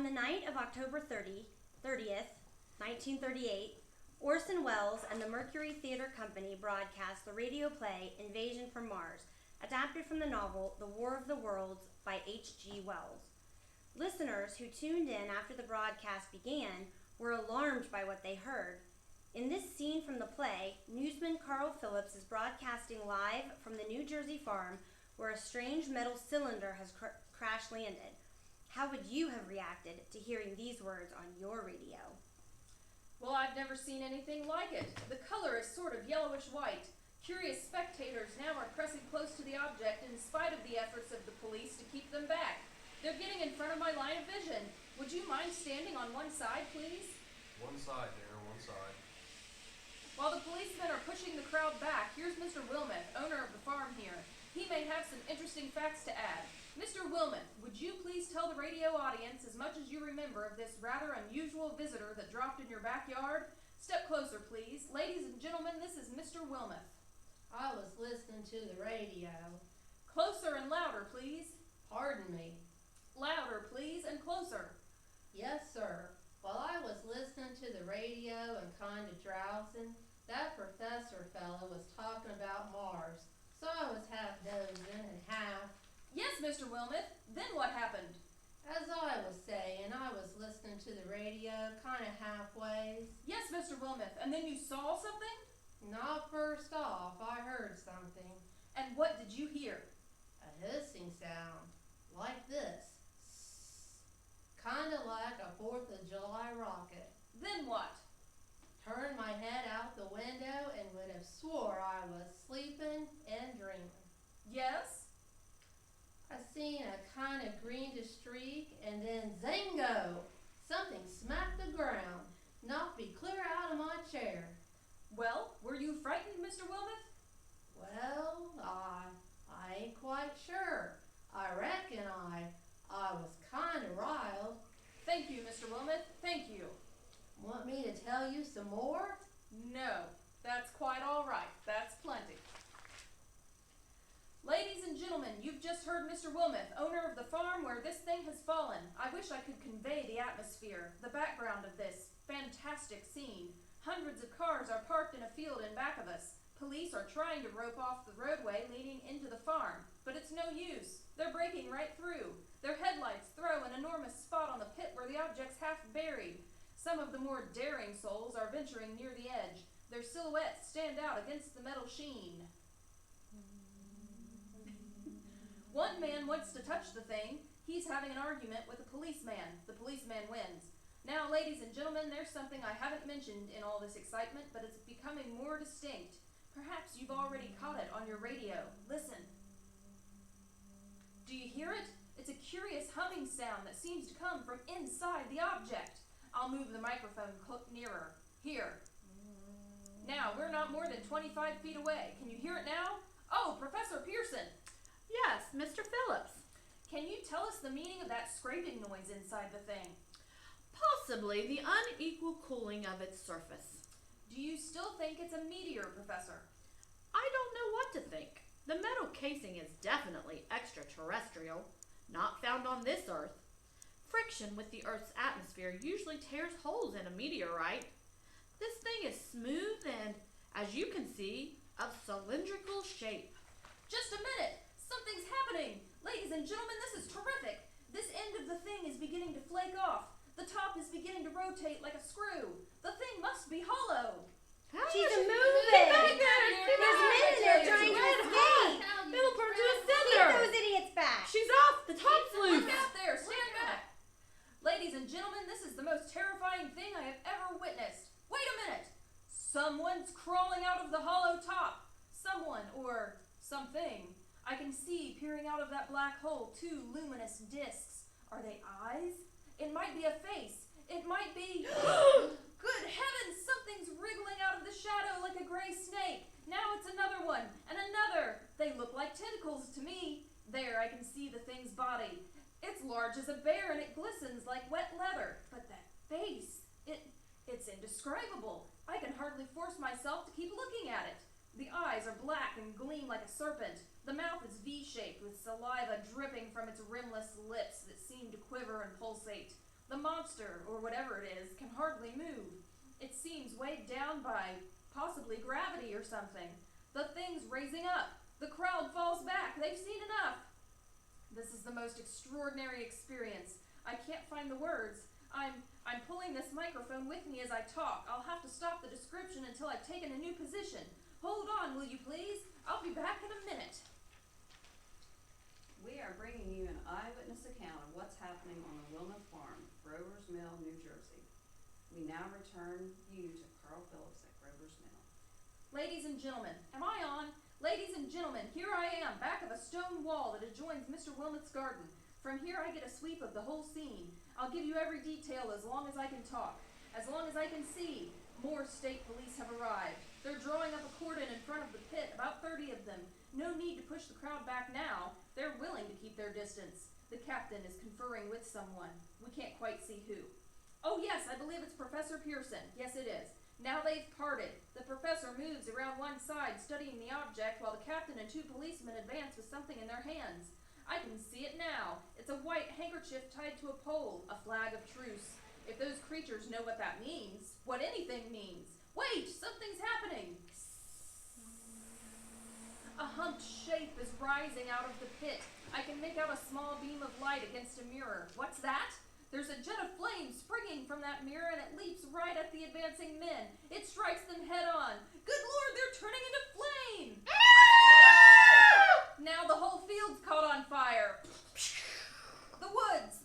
On the night of October 30th, 1938, Orson Welles and the Mercury Theater Company broadcast the radio play Invasion from Mars, adapted from the novel The War of the Worlds by H.G. Wells. Listeners who tuned in after the broadcast began were alarmed by what they heard. In this scene from the play, newsman Carl Phillips is broadcasting live from the New Jersey farm where a strange metal cylinder has crash landed. How would you have reacted to hearing these words on your radio? Well, I've never seen anything like it. The color is sort of yellowish-white. Curious spectators now are pressing close to the object in spite of the efforts of the police to keep them back. They're getting in front of my line of vision. Would you mind standing on one side, please? One side, Darren, one side. While the policemen are pushing the crowd back, here's Mr. Wilmeth, owner of the farm here. He may have some interesting facts to add. Mr. Wilmeth, would you please tell the radio audience as much as you remember of this rather unusual visitor that dropped in your backyard? Step closer, please. Ladies and gentlemen, this is Mr. Wilmeth. I was listening to the radio. Closer and louder, please. Pardon me. Louder, please, and closer. Yes, sir. While I was listening to the radio and kind of drowsing, that professor fellow was talking about Mars. So I was half dozing and half. Yes, Mr. Wilmeth. Then what happened? As I was saying, I was listening to the radio kind of halfways. Yes, Mr. Wilmeth. And then you saw something? Not first off, I heard something. And what did you hear? A hissing sound. Like this. Kind of like a 4th of July rocket. Then what? Turned my head out the window and would have swore I was sleeping and dreaming. Yes? I seen a kind of greenish streak and then zingo! Something smacked the ground, knocked me clear out of my chair. Well, were you frightened, Mr. Wilmeth? Well, I ain't quite sure. I reckon I was kind of riled. Thank you, Mr. Wilmeth. Thank you. Want me to tell you some more? No, that's quite all right. That's plenty. Ladies and gentlemen, you've just heard Mr. Wilmeth, owner of the farm where this thing has fallen. I wish I could convey the atmosphere, the background of this fantastic scene. Hundreds of cars are parked in a field in back of us. Police are trying to rope off the roadway leading into the farm, but it's no use. They're breaking right through. Their headlights throw an enormous spot on the pit where the object's half buried. Some of the more daring souls are venturing near the edge. Their silhouettes stand out against the metal sheen. One man wants to touch the thing. He's having an argument with a policeman. The policeman wins. Now, ladies and gentlemen, there's something I haven't mentioned in all this excitement, but it's becoming more distinct. Perhaps you've already caught it on your radio. Listen. Do you hear it? It's a curious humming sound that seems to come from inside the object. I'll move the microphone nearer. Here. Now, we're not more than 25 feet away. Can you hear it now? Oh, Professor Pearson. Yes, Mr. Phillips. Can you tell us the meaning of that scraping noise inside the thing? Possibly the unequal cooling of its surface. Do you still think it's a meteor, Professor? I don't know what to think. The metal casing is definitely extraterrestrial, not found on this Earth. Friction with the Earth's atmosphere usually tears holes in a meteorite. This thing is smooth and, as you can see, of cylindrical shape. Just a minute! Something's happening! Ladies and gentlemen, this is terrific! This end of the thing is beginning to flake off. The top is beginning to rotate like a screw. The thing must be hollow. She's moving! Get back there! There's men in there trying to escape! It'll burn to a Keep cinder! those idiots back! She's off! The top's loose! Look out there! Stand back! Ladies and gentlemen, this is the most terrifying thing I have ever witnessed. Wait a minute! Someone's crawling out of the hollow top. Someone, or something. I can see peering out of that black hole 2 luminous discs. Are they eyes? It might be a face. It might be... Good heavens! Something's wriggling out of the shadow like a gray snake. Now it's another one, and another. They look like tentacles to me. There, I can see the thing's body. It's large as a bear, and it glistens like wet leather. But that face, it's indescribable. I can hardly force myself to keep looking at it. The eyes are black and gleam like a serpent. The mouth is V-shaped with saliva dripping from its rimless lips that seem to quiver and pulsate. The monster, or whatever it is, can hardly move. It seems weighed down by possibly gravity or something. The thing's raising up. The crowd falls back. They've seen enough. This is the most extraordinary experience. I can't find the words. I'm pulling this microphone with me as I talk. I'll have to stop the description until I've taken a new position. Hold on, will you please? I'll be back in a minute. We are bringing you an eyewitness account of what's happening on the Wilmeth Farm, Grover's Mill, New Jersey. We now return you to Carl Phillips at Grover's Mill. Ladies and gentlemen, am I on? Ladies and gentlemen, here I am, back of a stone wall that adjoins Mr. Wilmot's garden. From here I get a sweep of the whole scene. I'll give you every detail as long as I can talk, as long as I can see. More state police have arrived. They're drawing up a cordon in front of the pit, about 30 of them. No need to push the crowd back now. They're willing to keep their distance. The captain is conferring with someone. We can't quite see who. Oh yes, I believe it's Professor Pearson. Yes, it is. Now they've parted. The professor moves around one side, studying the object, while the captain and 2 policemen advance with something in their hands. I can see it now. It's a white handkerchief tied to a pole, a flag of truce. If those creatures know what that means, what anything means. Wait, something's happening. A humped shape is rising out of the pit. I can make out a small beam of light against a mirror. What's that? There's a jet of flame springing from that mirror, and it leaps right at the advancing men. It strikes them head on. Good Lord, they're turning into flame! Now the whole field's caught on fire. The woods,